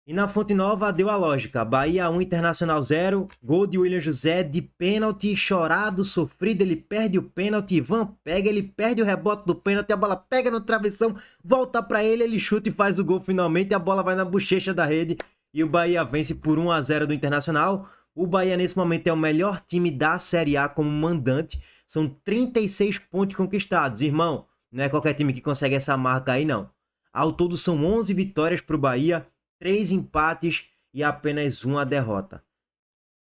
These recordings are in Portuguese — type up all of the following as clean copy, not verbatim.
E na Fonte Nova deu a lógica. Bahia 1, Internacional 0. Gol de William José de pênalti, chorado, sofrido. Ele perde o pênalti. Ivan pega, ele perde o rebote do pênalti. A bola pega no travessão, volta pra ele. Ele chuta e faz o gol finalmente. A bola vai na bochecha da rede. E o Bahia vence por 1-0 do Internacional. O Bahia nesse momento é o melhor time da Série A como mandante. São 36 pontos conquistados. Irmão, não é qualquer time que consegue essa marca aí, não. Ao todo são 11 vitórias pro Bahia, 3 empates e apenas uma derrota.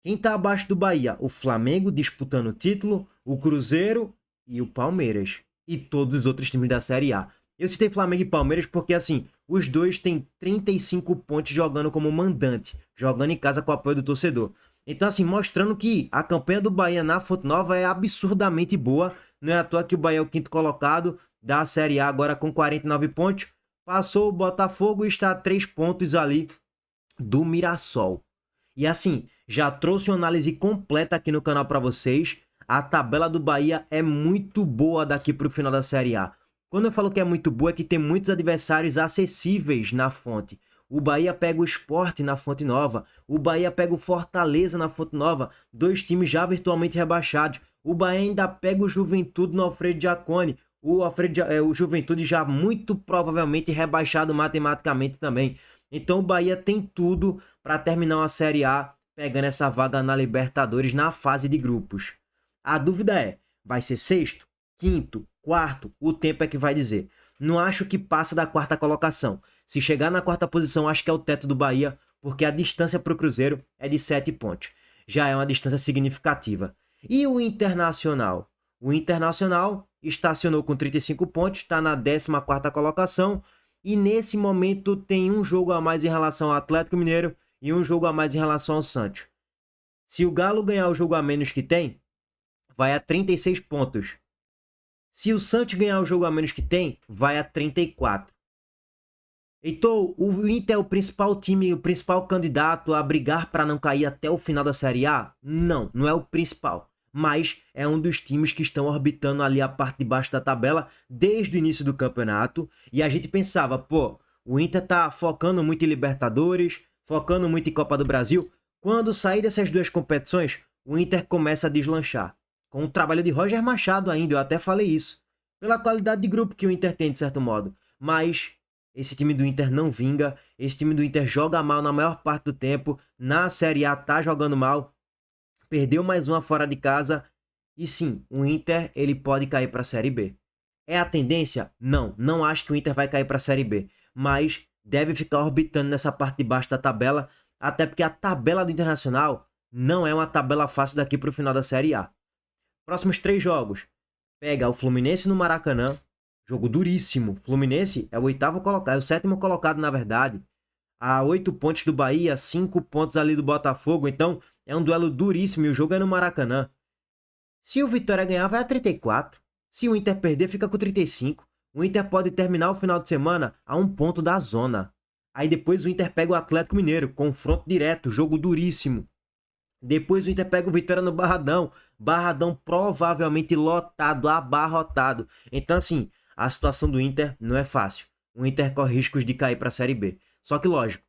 Quem está abaixo do Bahia? O Flamengo disputando o título, o Cruzeiro e o Palmeiras. E todos os outros times da Série A. Eu citei Flamengo e Palmeiras porque, assim, os dois têm 35 pontos jogando como mandante, jogando em casa com o apoio do torcedor. Então, assim, mostrando que a campanha do Bahia na Fonte Nova é absurdamente boa. Não é à toa que o Bahia é o quinto colocado da Série A agora com 49 pontos. Passou o Botafogo e está a 3 pontos ali do Mirassol. E assim, já trouxe uma análise completa aqui no canal para vocês. A tabela do Bahia é muito boa daqui para o final da Série A. Quando eu falo que é muito boa, é que tem muitos adversários acessíveis na Fonte. O Bahia pega o Sport na Fonte Nova. O Bahia pega o Fortaleza na Fonte Nova. 2 times já virtualmente rebaixados. O Bahia ainda pega o Juventude no Alfredo Jaconi. O Juventude já muito provavelmente rebaixado matematicamente também. Então o Bahia tem tudo para terminar uma Série A pegando essa vaga na Libertadores na fase de grupos. A dúvida é, vai ser sexto, quinto, quarto? O tempo é que vai dizer. Não acho que passa da quarta colocação. Se chegar na quarta posição, acho que é o teto do Bahia, porque a distância para o Cruzeiro é de 7 pontos. Já é uma distância significativa. E o Internacional? O Internacional estacionou com 35 pontos, está na 14ª colocação e nesse momento tem um jogo a mais em relação ao Atlético Mineiro e um jogo a mais em relação ao Santos. Se o Galo ganhar o jogo a menos que tem, vai a 36 pontos. Se o Santos ganhar o jogo a menos que tem, vai a 34. Então, o Inter é o principal time, o principal candidato a brigar para não cair até o final da Série A? Não, não é o principal. Mas é um dos times que estão orbitando ali a parte de baixo da tabela desde o início do campeonato. E a gente pensava, pô, o Inter tá focando muito em Libertadores, focando muito em Copa do Brasil. Quando sair dessas duas competições, o Inter começa a deslanchar. Com o trabalho de Roger Machado ainda, eu até falei isso. Pela qualidade de grupo que o Inter tem, de certo modo. Mas esse time do Inter não vinga, esse time do Inter joga mal na maior parte do tempo, na Série A tá jogando mal, perdeu mais uma fora de casa, e sim, o Inter ele pode cair para a Série B. É a tendência? Não, não acho que o Inter vai cair para a Série B, mas deve ficar orbitando nessa parte de baixo da tabela, até porque a tabela do Internacional não é uma tabela fácil daqui para o final da Série A. Próximos 3 jogos, pega o Fluminense no Maracanã, jogo duríssimo. Fluminense é o 8º colocado, é o 7º colocado, na verdade. A 8 pontos do Bahia, 5 pontos ali do Botafogo. Então, é um duelo duríssimo e o jogo é no Maracanã. Se o Vitória ganhar, vai a 34. Se o Inter perder, fica com 35. O Inter pode terminar o final de semana a 1 ponto da zona. Aí depois o Inter pega o Atlético Mineiro, confronto direto, jogo duríssimo. Depois o Inter pega o Vitória no Barradão. Barradão provavelmente lotado, abarrotado. Então, assim, a situação do Inter não é fácil. O Inter corre riscos de cair para a Série B. Só que, lógico,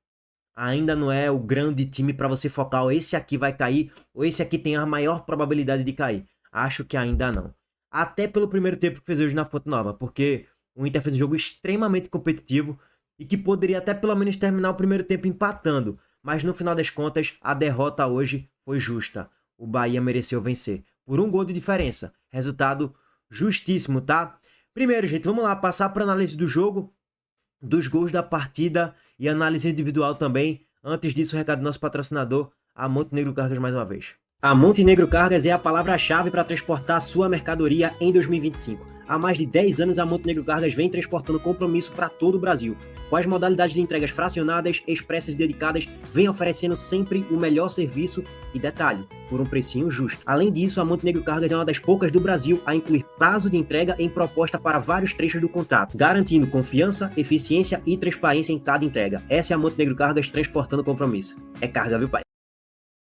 ainda não é o grande time para você focar, ou esse aqui vai cair, ou esse aqui tem a maior probabilidade de cair. Acho que ainda não. Até pelo primeiro tempo que fez hoje na Fonte Nova, porque o Inter fez um jogo extremamente competitivo e que poderia até pelo menos terminar o primeiro tempo empatando. Mas no final das contas, a derrota hoje foi justa. O Bahia mereceu vencer por 1 gol de diferença. Resultado justíssimo, tá? Primeiro, gente, vamos lá passar para análise do jogo, dos gols da partida e análise individual também. Antes disso, o recado do nosso patrocinador, a Montenegro Cargas, mais uma vez. A Montenegro Cargas é a palavra-chave para transportar sua mercadoria em 2025. Há mais de 10 anos, a Montenegro Cargas vem transportando compromisso para todo o Brasil. Com as modalidades de entregas fracionadas, expressas e dedicadas, vem oferecendo sempre o melhor serviço e detalhe, por um precinho justo. Além disso, a Montenegro Cargas é uma das poucas do Brasil a incluir prazo de entrega em proposta para vários trechos do contrato, garantindo confiança, eficiência e transparência em cada entrega. Essa é a Montenegro Cargas transportando compromisso. É carga, viu, pai?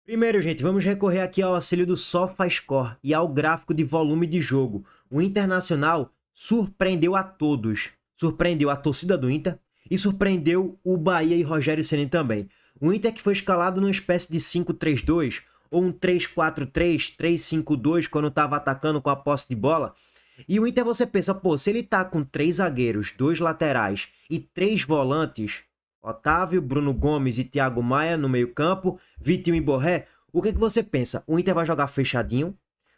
Primeiro, gente, vamos recorrer aqui ao auxílio do SofaScore e ao gráfico de volume de jogo. O Internacional surpreendeu a todos. Surpreendeu a torcida do Inter e surpreendeu o Bahia e Rogério Ceni também. O Inter que foi escalado numa espécie de 5-3-2 ou um 3-4-3, 3-5-2 quando estava atacando com a posse de bola. E o Inter você pensa, pô, se ele tá com 3 zagueiros, 2 laterais e 3 volantes, Otávio, Bruno Gomes e Thiago Maia no meio campo, Vitinho e Borré, o que você pensa? O Inter vai jogar fechadinho,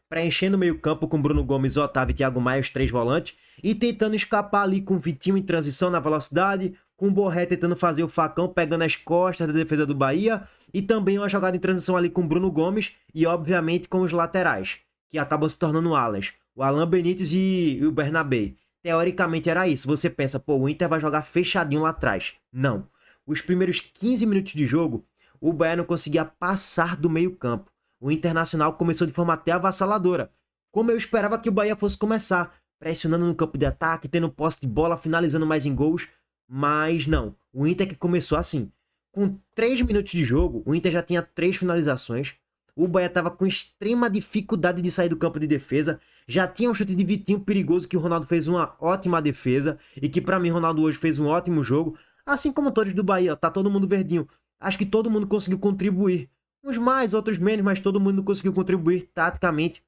preenchendo o meio campo com Bruno Gomes, Otávio e Thiago Maia, os 3 volantes, e tentando escapar ali com o Vitinho em transição na velocidade, com o Borré tentando fazer o facão, pegando as costas da defesa do Bahia, e também uma jogada em transição ali com o Bruno Gomes, e obviamente com os laterais, que acabam se tornando alas, o Alan Benítez e o Bernabé. Teoricamente era isso, você pensa, pô, o Inter vai jogar fechadinho lá atrás. Não. Os primeiros 15 minutos de jogo, o Bahia não conseguia passar do meio campo. O Internacional começou de forma até avassaladora, como eu esperava que o Bahia fosse começar, pressionando no campo de ataque, tendo posse de bola, finalizando mais em gols, mas não. O Inter que começou assim. Com 3 minutos de jogo, o Inter já tinha 3 finalizações, o Bahia estava com extrema dificuldade de sair do campo de defesa, já tinha um chute de Vitinho perigoso que o Ronaldo fez uma ótima defesa, e que pra mim o Ronaldo hoje fez um ótimo jogo, assim como todos do Bahia, tá todo mundo verdinho. Acho que todo mundo conseguiu contribuir. Uns mais, outros menos, mas todo mundo conseguiu contribuir taticamente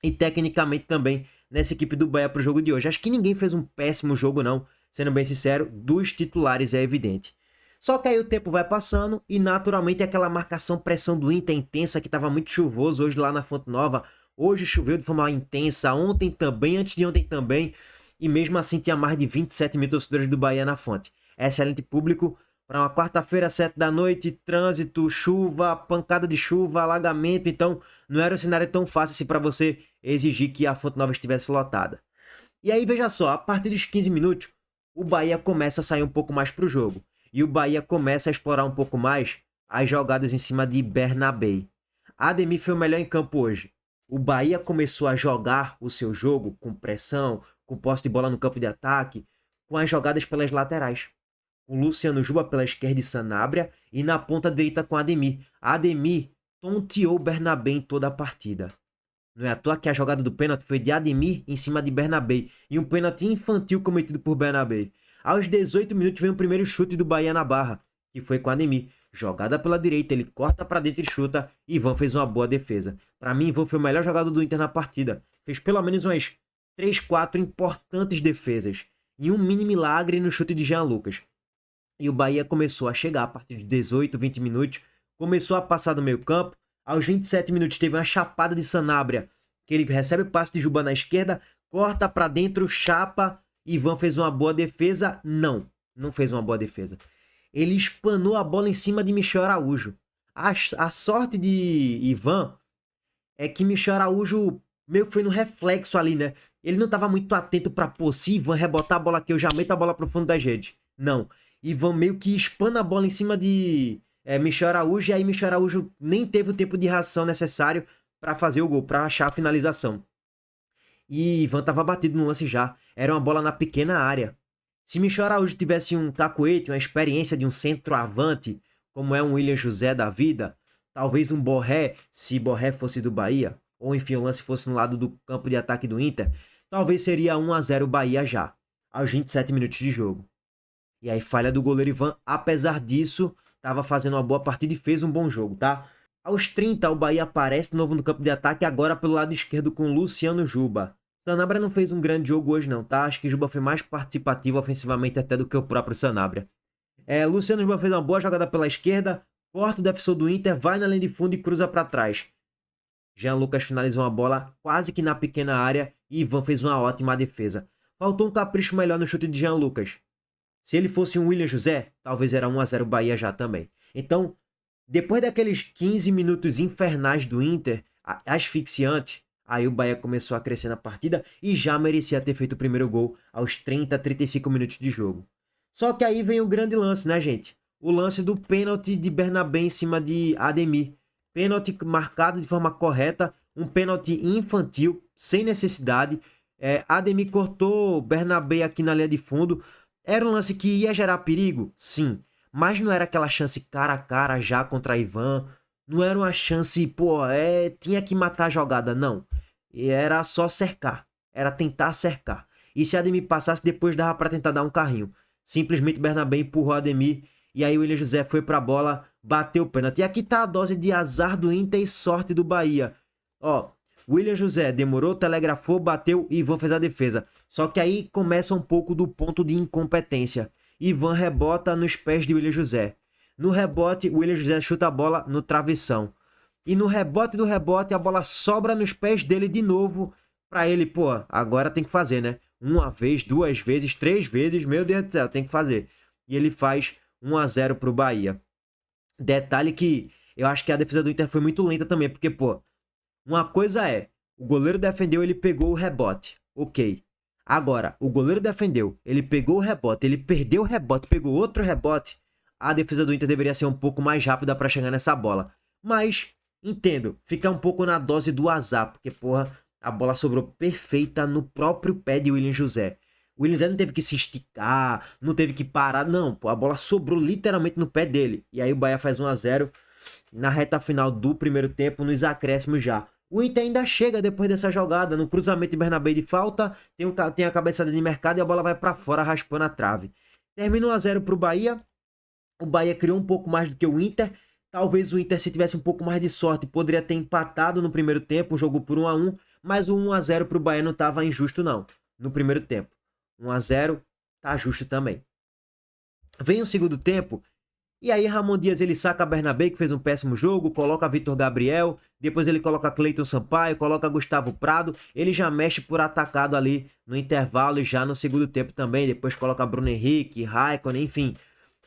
e tecnicamente também nessa equipe do Bahia pro jogo de hoje. Acho que ninguém fez um péssimo jogo não, sendo bem sincero, dos titulares é evidente. Só que aí o tempo vai passando e naturalmente aquela marcação-pressão do Inter intensa, que estava muito chuvoso hoje lá na Fonte Nova. Hoje choveu de forma intensa, ontem também, antes de ontem também, e mesmo assim tinha mais de 27 mil torcedores do Bahia na Fonte. Excelente público para uma quarta-feira, 7 da noite, trânsito, chuva, pancada de chuva, alagamento, então não era um cenário tão fácil assim para você exigir que a Fonte Nova estivesse lotada. E aí veja só, a partir dos 15 minutos, o Bahia começa a sair um pouco mais pro jogo. E o Bahia começa a explorar um pouco mais as jogadas em cima de Bernabé. Ademir foi o melhor em campo hoje. O Bahia começou a jogar o seu jogo com pressão, com posse de bola no campo de ataque, com as jogadas pelas laterais. O Luciano Juba pela esquerda e Sanabria, e na ponta direita com Ademir. Ademir tonteou Bernabé em toda a partida. Não é à toa que a jogada do pênalti foi de Ademir em cima de Bernabé, e um pênalti infantil cometido por Bernabé. Aos 18 minutos vem o primeiro chute do Bahia na barra, que foi com Ademir. Jogada pela direita, ele corta para dentro e chuta, e Ivan fez uma boa defesa. Para mim, Ivan foi o melhor jogador do Inter na partida. Fez pelo menos umas 3, 4 importantes defesas, e um mini milagre no chute de Jean Lucas. E o Bahia começou a chegar a partir de 18, 20 minutos, começou a passar do meio campo. Aos 27 minutos teve uma chapada de Sanabria, que ele recebe o passe de Juba na esquerda, corta para dentro, chapa. Ivan fez uma boa defesa? Não fez uma boa defesa. Ele espanou a bola em cima de Michel Araújo. A sorte de Ivan é que Michel Araújo meio que foi no reflexo ali, né? Ele não estava muito atento para pô, se Ivan rebotar a bola aqui, eu já meto a bola pro fundo da rede. Não. Ivan meio que espana a bola em cima de Michel Araújo, e aí Michel Araújo nem teve o tempo de reação necessário para fazer o gol, para achar a finalização. E Ivan estava batido no lance já. Era uma bola na pequena área. Se Michel Araújo tivesse um cacuete, uma experiência de um centroavante, como é um William José da vida, talvez um Borré, se Borré fosse do Bahia, ou enfim, o lance fosse no lado do campo de ataque do Inter, talvez seria 1-0 Bahia já, aos 27 minutos de jogo. E aí falha do goleiro Ivan, apesar disso, estava fazendo uma boa partida e fez um bom jogo, tá? Aos 30, o Bahia aparece de novo no campo de ataque, agora pelo lado esquerdo com Luciano Juba. Sanabria não fez um grande jogo hoje não, tá? Acho que Juba foi mais participativo ofensivamente até do que o próprio Sanabria. Luciano Juba fez uma boa jogada pela esquerda, corta o defensor do Inter, vai na linha de fundo e cruza para trás. Jean Lucas finalizou uma bola quase que na pequena área e Ivan fez uma ótima defesa. Faltou um capricho melhor no chute de Jean Lucas. Se ele fosse um William José, talvez era 1-0 Bahia já também. Então, depois daqueles 15 minutos infernais do Inter, asfixiante, aí o Bahia começou a crescer na partida e já merecia ter feito o primeiro gol aos 30, 35 minutos de jogo. Só que aí vem o grande lance, né, gente? O lance do pênalti de Bernabé em cima de Ademir. Pênalti marcado de forma correta, um pênalti infantil, sem necessidade. Ademir cortou Bernabé aqui na linha de fundo. Era um lance que ia gerar perigo? Sim. Mas não era aquela chance cara a cara já contra Ivan. Não era uma chance, tinha que matar a jogada, não. E era só cercar. Era tentar cercar. E se Ademir passasse, depois dava pra tentar dar um carrinho. Simplesmente Bernabé empurrou Ademir. E aí o William José foi pra bola, bateu o pênalti. E aqui tá a dose de azar do Inter e sorte do Bahia. Ó, William José demorou, telegrafou, bateu e Ivan fez a defesa. Só que aí começa um pouco do ponto de incompetência. Ivan rebota nos pés de William José. No rebote, William José chuta a bola no travessão. E no rebote do rebote, a bola sobra nos pés dele de novo. Pra ele, pô, agora tem que fazer, né? Uma vez, duas vezes, três vezes, meu Deus do céu, tem que fazer. E ele faz 1-0 pro Bahia. Detalhe que eu acho que a defesa do Inter foi muito lenta também, porque, pô, uma coisa é, o goleiro defendeu, ele pegou o rebote. Ok. Agora, o goleiro defendeu, ele pegou o rebote, ele perdeu o rebote, pegou outro rebote. A defesa do Inter deveria ser um pouco mais rápida para chegar nessa bola. Mas, entendo, fica um pouco na dose do azar, porque, porra, a bola sobrou perfeita no próprio pé de William José. O William José não teve que se esticar, não teve que parar, não, pô, a bola sobrou literalmente no pé dele. E aí o Bahia faz 1-0 na reta final do primeiro tempo, nos acréscimos já. O Inter ainda chega depois dessa jogada, no cruzamento de Bernabé de falta, tem a cabeçada de Mercado e a bola vai para fora, raspando a trave. Termina 1-0 pro Bahia. O Bahia criou um pouco mais do que o Inter. Talvez o Inter, se tivesse um pouco mais de sorte, poderia ter empatado no primeiro tempo, o jogo por 1-1, mas o 1-0 pro Bahia não estava injusto não, no primeiro tempo. 1-0 tá justo também. Vem o segundo tempo, e aí Ramon Dias ele saca Bernabé, que fez um péssimo jogo, coloca Vitor Gabriel, depois ele coloca Cleiton Sampaio, coloca Gustavo Prado, ele já mexe por atacado ali no intervalo e já no segundo tempo também, depois coloca Bruno Henrique, Raikkonen, enfim.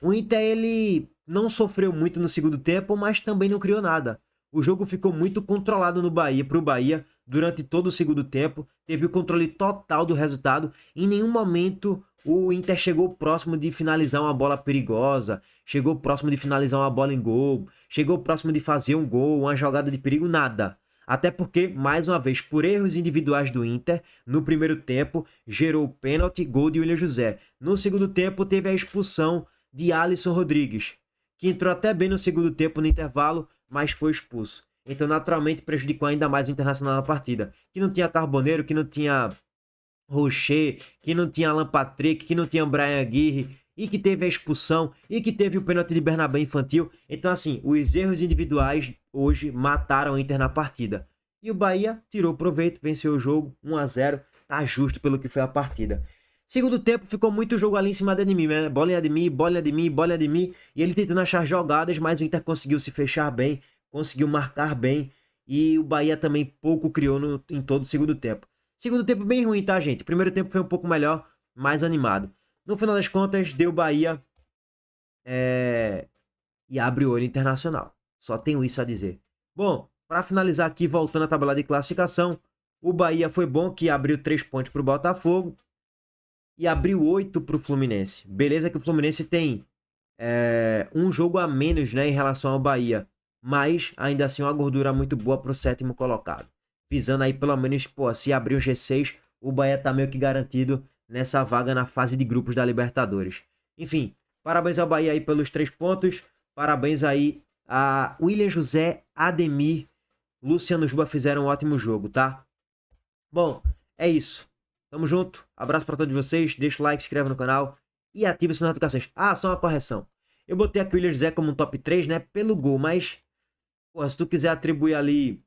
O Inter ele não sofreu muito no segundo tempo, mas também não criou nada. O jogo ficou muito controlado no Bahia, pro Bahia, durante todo o segundo tempo, teve o controle total do resultado, em nenhum momento o Inter chegou próximo de finalizar uma bola perigosa, chegou próximo de finalizar uma bola em gol, chegou próximo de fazer um gol, uma jogada de perigo, nada. Até porque, mais uma vez, por erros individuais do Inter, no primeiro tempo, gerou pênalti, gol de William José. No segundo tempo, teve a expulsão de Alisson Rodrigues, que entrou até bem no segundo tempo no intervalo, mas foi expulso. Então, naturalmente, prejudicou ainda mais o Internacional na partida. Que não tinha Carboneiro, que não tinha Rocher, que não tinha Alan Patrick, que não tinha Brian Aguirre, e que teve a expulsão, e que teve o pênalti de Bernabé infantil. Então, assim, os erros individuais hoje mataram o Inter na partida. E o Bahia tirou proveito, venceu o jogo, 1-0, tá justo pelo que foi a partida. Segundo tempo, ficou muito jogo ali em cima de Ademir, né? Bola em Ademir, bola em Ademir, bola em Ademir. E ele tentando achar jogadas, mas o Inter conseguiu se fechar bem, conseguiu marcar bem. E o Bahia também pouco criou em todo o segundo tempo. Segundo tempo bem ruim, tá, gente? Primeiro tempo foi um pouco melhor, mais animado. No final das contas, deu Bahia e abre o olho Internacional. Só tenho isso a dizer. Bom, para finalizar aqui, voltando à tabela de classificação, o Bahia foi bom que abriu 3 pontos para o Botafogo e abriu 8 para o Fluminense. Beleza que o Fluminense tem um jogo a menos, né, em relação ao Bahia, mas ainda assim uma gordura muito boa para o 7º colocado. Visando aí pelo menos, pô, se abrir o G6, o Bahia tá meio que garantido nessa vaga na fase de grupos da Libertadores. Enfim, parabéns ao Bahia aí pelos 3 pontos, parabéns aí a William José, Ademir, Luciano Juba fizeram um ótimo jogo, tá? Bom, é isso. Tamo junto, abraço pra todos vocês, deixa o like, se inscreve no canal e ativa as notificações. Ah, só uma correção. Eu botei aqui o William José como um top 3, né, pelo gol, mas, pô, se tu quiser atribuir ali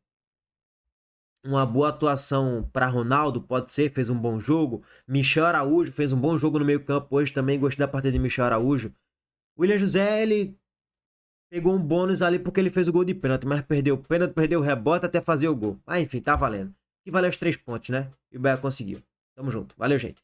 uma boa atuação para Ronaldo, pode ser, fez um bom jogo. Michel Araújo fez um bom jogo no meio-campo hoje também, gostei da partida de Michel Araújo. William José, ele pegou um bônus ali porque ele fez o gol de pênalti, mas perdeu o pênalti, perdeu o rebote até fazer o gol. Ah, enfim, tá valendo. E valeu os 3 pontos, né? E o Bahia conseguiu. Tamo junto. Valeu, gente.